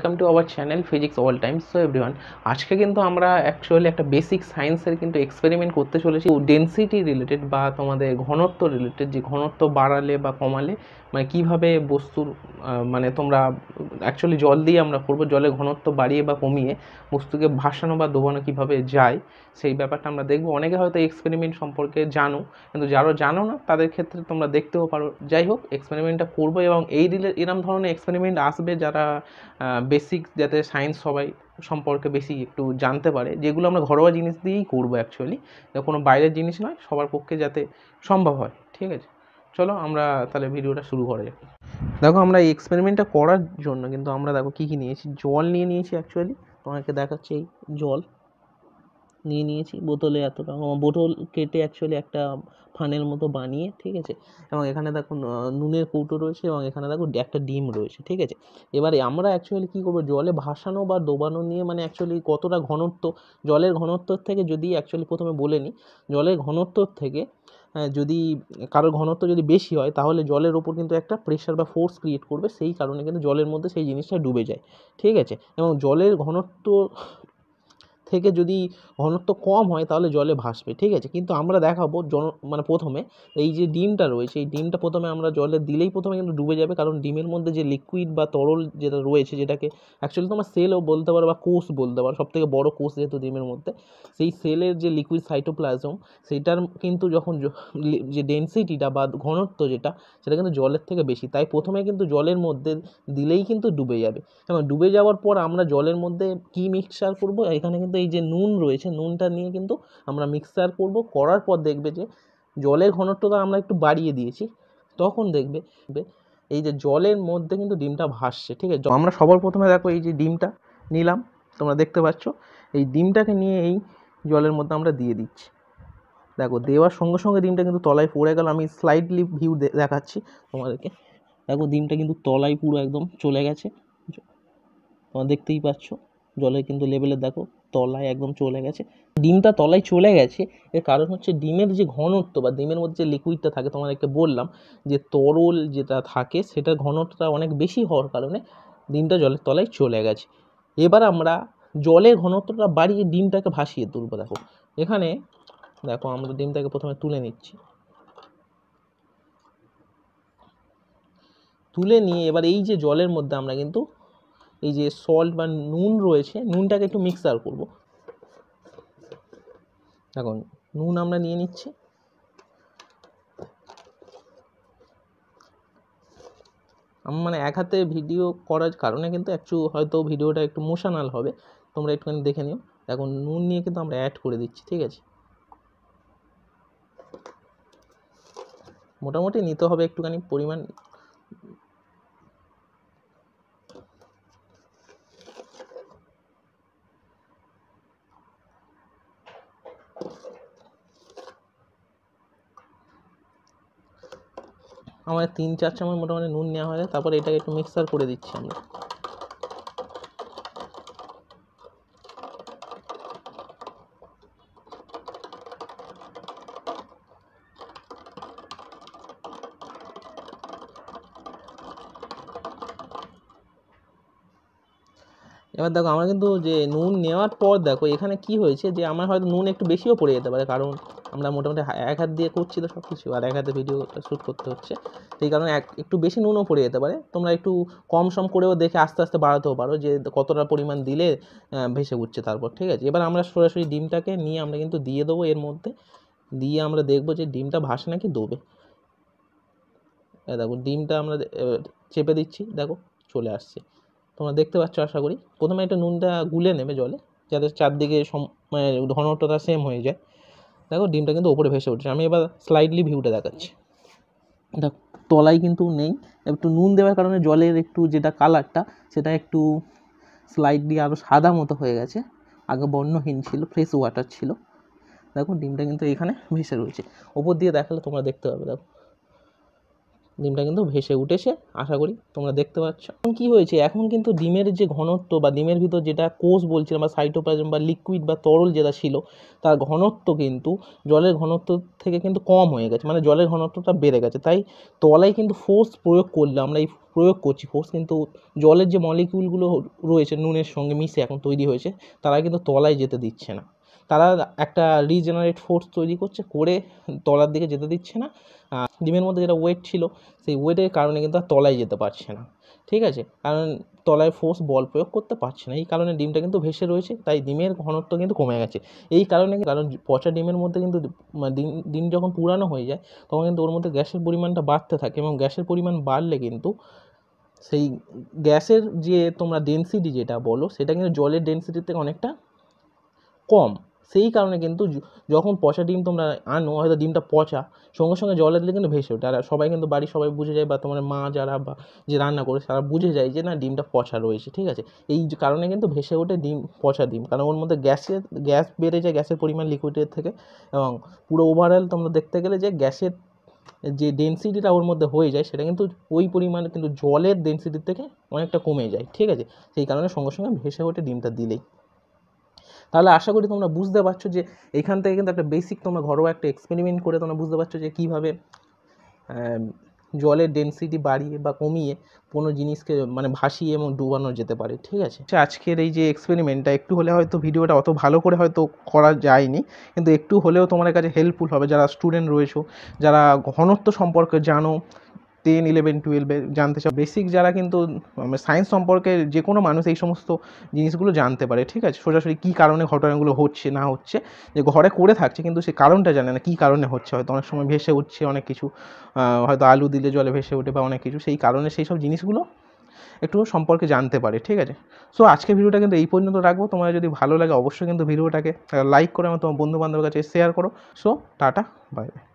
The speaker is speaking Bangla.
Welcome to our channel physics all time. So everyone, আজকে কিন্তু আমরা অ্যাকচুয়ালি একটা বেসিক সায়েন্সের কিন্তু এক্সপেরিমেন্ট করতে চলেছি ডেনসিটি রিলেটেড বা তোমাদের ঘনত্ব রিলেটেড, যে ঘনত্ব বাড়ালে বা কমালে মানে কীভাবে বস্তুর মানে তোমরা অ্যাকচুয়ালি জল দিয়ে আমরা করবো, জলের ঘনত্ব বাড়িয়ে বা কমিয়ে বস্তুকে ভাসানো বা ডোবানো কীভাবে যায় সেই ব্যাপারটা আমরা দেখবো। অনেকে হয়তো এক্সপেরিমেন্ট সম্পর্কে জানো, কিন্তু যারা জানো না তাদের ক্ষেত্রে তোমরা দেখতেও পারো। যাই হোক, এক্সপেরিমেন্টটা করবো এবং এরম ধরনের এক্সপেরিমেন্ট আসবে যারা বেসিক, যাতে সায়েন্স সবাই সম্পর্কে বেশি একটু জানতে পারে, যেগুলো আমরা ঘরোয়া জিনিস দিয়েই করবো অ্যাকচুয়ালি, কোনো বাইরের জিনিস নয়, সবার পক্ষে যাতে সম্ভব হয়। ঠিক আছে, চলো আমরা তাহলে ভিডিওটা শুরু করা যাক। দেখো, আমরা এই এক্সপেরিমেন্টটা করার জন্য কিন্তু আমরা দেখো কী কী নিয়েছি। জল নিয়েছি অ্যাকচুয়ালি, তোমাকে দেখাচ্ছি। এই জল নিয়েছি বোতলে, এতটা বোতল কেটে অ্যাকচুয়ালি একটা ফানেল মতো বানিয়ে, ঠিক আছে। এবং এখানে দেখো নুনের কৌটো রয়েছে এবং এখানে দেখো একটা ডিম রয়েছে, ঠিক আছে। এবারে আমরা অ্যাকচুয়ালি কী করবো, জলে ভাসানো বা ডোবানো নিয়ে মানে অ্যাকচুয়ালি কতটা ঘনত্ব, জলের ঘনত্বর থেকে যদি অ্যাকচুয়ালি প্রথমে বলে নিই, জলের ঘনত্বর থেকে যদি কারোর ঘনত্ব যদি বেশি হয় তাহলে জলের ওপর কিন্তু একটা প্রেশার বা ফোর্স ক্রিয়েট করবে, সেই কারণে কিন্তু জলের মধ্যে সেই জিনিসটা ডুবে যায়, ঠিক আছে। এবং জলের ঘনত্ব থেকে যদি ঘনত্ব কম হয় তাহলে জলে ভাসবে, ঠিক আছে। কিন্তু আমরা দেখাবো মানে প্রথমে এই যে ডিমটা রয়েছে, এই ডিমটা প্রথমে আমরা জলে দিলেই প্রথমে কিন্তু ডুবে যাবে, কারণ ডিমের মধ্যে যে লিকুইড বা তরল যেটা রয়েছে, যেটাকে অ্যাকচুয়ালি তোমার সেলও বলতে পারো বা কোষ বলতে পারো, সব থেকে বড়ো কোষ যেহেতু ডিমের মধ্যে, সেই সেলের যে লিকুইড সাইটোপ্লাজম, সেইটার কিন্তু যখন যে ডেনসিটিটা বা ঘনত্ব যেটা, সেটা কিন্তু জলের থেকে বেশি, তাই প্রথমে কিন্তু জলের মধ্যে দিলেই কিন্তু ডুবে যাবে। এবং ডুবে যাওয়ার পর আমরা জলের মধ্যে কি মিক্সচার করব, এখানে কিন্তু এই যে নুন রয়েছে, নুনটা নিয়ে কিন্তু আমরা মিক্সচার করব। করার পর দেখবে যে জলের ঘনত্বটা আমরা একটু বাড়িয়ে দিয়েছি, তখন দেখবে এই যে জলের মধ্যে কিন্তু ডিমটা ভাসছে, ঠিক আছে। আমরা সবার প্রথমে দেখো এই যে ডিমটা নিলাম, তোমরা দেখতে পাচ্ছ, এই ডিমটাকে নিয়ে এই জলের মধ্যে আমরা দিয়ে দিচ্ছি। দেখো, দেওয়ার সঙ্গে সঙ্গে ডিমটা কিন্তু তলায় পড়ে গেল। আমি স্লাইডলি ভিউ দেখাচ্ছি তোমাদেরকে। দেখো, ডিমটা কিন্তু তলায় পুরো একদম চলে গেছে, তোমরা দেখতেই পাচ্ছ। জলের কিন্তু লেভেলে দেখো তলায় একদম চলে গেছে। ডিমটা তলায় চলে গেছে, এর কারণ হচ্ছে ডিমের যে ঘনত্ব বা ডিমের মধ্যে যে লিকুইডটা থাকে, তোমাদেরকে বললাম যে তরল যেটা থাকে সেটার ঘনত্বটা অনেক বেশি হওয়ার কারণে ডিমটা জলের তলায় চলে গেছে। এবার আমরা জলের ঘনত্বটা বাড়িয়ে ডিমটাকে ভাসিয়ে তুলবো। দেখো এখানে, দেখো আমরা ডিমটাকে প্রথমে তুলে নিচ্ছি, তুলে নিয়ে এবার এই যে জলের মধ্যে আমরা কিন্তু এই যে সল্ট বা নুন রয়েছে, নুনটাকে একটু মিক্সচার করব। এখন নুন আমরা নিয়ে নিচ্ছি, মানে এক হাতে ভিডিও করার কারণে কিন্তু একটু হয়তো ভিডিওটা একটু ইমোশনাল হবে, তোমরা একটুখানি দেখে নিও। এখন নুন নিয়ে কিন্তু আমরা অ্যাড করে দিচ্ছি, ঠিক আছে। মোটামুটি নিতে হবে একটুখানি পরিমাণ। আমাদের 3-4 চামচ মোটামুটি নুন নেওয়া হয়ে যায়। তারপরে এটাকে একটু মিক্সচার করে দিচ্ছি আমরা। এবার দেখো, আমরা কিন্তু যে নুন নেওয়ার পর দেখো এখানে কি হয়েছে, যে আমার হয়তো নুন একটু বেশিও পড়ে যেতে পারে, কারণ আমরা মোটামুটি এক হাত দিয়ে করছি তো সব কিছু, আর এক হাতে ভিডিওটা শ্যুট করতে হচ্ছে, সেই কারণে একটু বেশি নুনও পড়ে যেতে পারে। তোমরা একটু কম সম করেও দেখে আস্তে আস্তে বাড়াতেও পারো, যে কতটা পরিমাণ দিলে ভেসে উঠছে তারপর, ঠিক আছে। এবার আমরা সরাসরি ডিমটাকে নিয়ে আমরা কিন্তু দিয়ে দেবো এর মধ্যে, দিয়ে আমরা দেখবো যে ডিমটা ভাসে নাকি ডোবে। দেখো ডিমটা আমরা চেপে দিচ্ছি, দেখো চলে আসছে, তোমরা দেখতে পাচ্ছ আশা করি। প্রথমে একটু নুনটা গুলে নেবে জলে, যাতে চারদিকে মানে ঘনত্বটা সেম হয়ে যায়। দেখো ডিমটা কিন্তু ওপরে ভেসে উঠছে। আমি এবার স্লাইডলি ভিউটা দেখাচ্ছি। দেখো তলায় কিন্তু নেই, একটু নুন দেওয়ার কারণে জলের একটু যেটা কালারটা, সেটা একটু স্লাইডলি আরও সাদা মতো হয়ে গেছে, আগে বর্ণহীন ছিল, ফ্রেশ ওয়াটার ছিল। দেখো ডিমটা কিন্তু এখানে ভেসে রয়েছে, ওপর দিয়ে দেখালে তোমরা দেখতে পাবে। দেখো ডিমটা কিন্তু ভেসে উঠেছে, আশা করি তোমরা দেখতে পাচ্ছ। এখন কী হয়েছে, এখন কিন্তু ডিমের যে ঘনত্ব বা ডিমের ভিতর যেটা কোষ বলছিলাম বা সাইটোপ্লাজম বা লিকুইড বা তরল যেটা ছিল, তার ঘনত্ব কিন্তু জলের ঘনত্ব থেকে কিন্তু কম হয়ে গেছে, মানে জলের ঘনত্বটা বেড়ে গেছে। তাই তলায় কিন্তু ফোর্স প্রয়োগ করলে, আমরা এই প্রয়োগ করছি ফোর্স, কিন্তু জলের যে মলিকিউলগুলো রয়েছে নুনের সঙ্গে মিশে এখন তৈরি হয়েছে, তারা কিন্তু তলায় যেতে দিচ্ছে না। তারা একটা রিজেনারেট ফোর্স তৈরি করছে, করে তলার দিকে যেতে দিচ্ছে না। ডিমের মধ্যে যেটা ওয়েট ছিল, সেই ওয়েটের কারণে কিন্তু আর তলায় যেতে পারছে না, ঠিক আছে, কারণ তলায় ফোর্স বল প্রয়োগ করতে পারছে না। এই কারণে ডিমটা কিন্তু ভেসে রয়েছে, তাই ডিমের ঘনত্ব কিন্তু কমে গেছে। এই কারণে, কারণ পচা ডিমের মধ্যে কিন্তু ডিম যখন পুরানো হয়ে যায়, তখন কিন্তু ওর মধ্যে গ্যাসের পরিমাণটা বাড়তে থাকে, এবং গ্যাসের পরিমাণ বাড়লে কিন্তু সেই গ্যাসের যে তোমরা ডেনসিটি যেটা বলো, সেটা কিন্তু জলের ডেনসিটির থেকে অনেকটা কম। সেই কারণে কিন্তু যখন পচা ডিম তোমরা আনো, হয়তো ডিমটা পচা, সঙ্গে সঙ্গে জলে দিলে কিন্তু ভেসে ওঠে। আর সবাই কিন্তু বাড়ির সবাই বুঝে যায়, বা তোমার মা যারা বা যে রান্না করে তারা বুঝে যায় যে না, ডিমটা পচা রয়েছে, ঠিক আছে। এই কারণে কিন্তু ভেসে ওঠে ডিম, পচা ডিম, কারণ ওর মধ্যে গ্যাস বেড়ে যায়, গ্যাসের পরিমাণ লিকুইডের থেকে। এবং পুরো ওভারঅল তোমরা দেখতে গেলে যে গ্যাসের যে ডেনসিটিটা ওর মধ্যে হয়ে যায়, সেটা কিন্তু ওই পরিমাণে কিন্তু জলের ডেনসিটির থেকে অনেকটা কমে যায়, ঠিক আছে। সেই কারণে সঙ্গে সঙ্গে ভেসে ওঠে ডিমটা দিলেই। তাহলে আশা করি তোমরা বুঝতে পারছো যে এইখান থেকে কিন্তু একটা বেসিক তোমরা ঘরোয়া একটা এক্সপেরিমেন্ট করে তোমরা বুঝতে পারছো যে কীভাবে জলের ডেনসিটি বাড়িয়ে বা কমিয়ে কোনো জিনিসকে মানে ভাসিয়ে এবং ডুবানো যেতে পারে, ঠিক আছে। আজকের এই যে এক্সপেরিমেন্টটা একটু হলে হয়তো ভিডিওটা অত ভালো করে হয়তো করা যায়নি, কিন্তু একটু হলেও তোমাদের কাছে হেল্পফুল হবে, যারা স্টুডেন্ট রয়েছো, যারা ঘনত্ব সম্পর্কে জানো, 10, 11, 12-এ জানতে চাও, বেসিক যারা কিন্তু সায়েন্স সম্পর্কে যে কোনো মানুষ এই সমস্ত জিনিসগুলো জানতে পারে, ঠিক আছে। সোজাসুজি কী কারণে ঘটনাগুলো হচ্ছে না হচ্ছে, যে ঘরে করে থাকছে কিন্তু সে কারণটা জানে না কী কারণে হচ্ছে, হয়তো অনেক সময় ভেসে উঠছে অনেক কিছু, হয়তো আলু দিলে জলে ভেসে ওঠে বা অনেক কিছু, সেই কারণে সেই সব জিনিসগুলো একটু সম্পর্কে জানতে পারে, ঠিক আছে। সো আজকের ভিডিওটা কিন্তু এই পর্যন্ত রাখবো। তোমার যদি ভালো লাগে অবশ্যই কিন্তু ভিডিওটাকে লাইক করে আমার তোমার বন্ধু বান্ধবের কাছে শেয়ার করো। So tata, bye bye.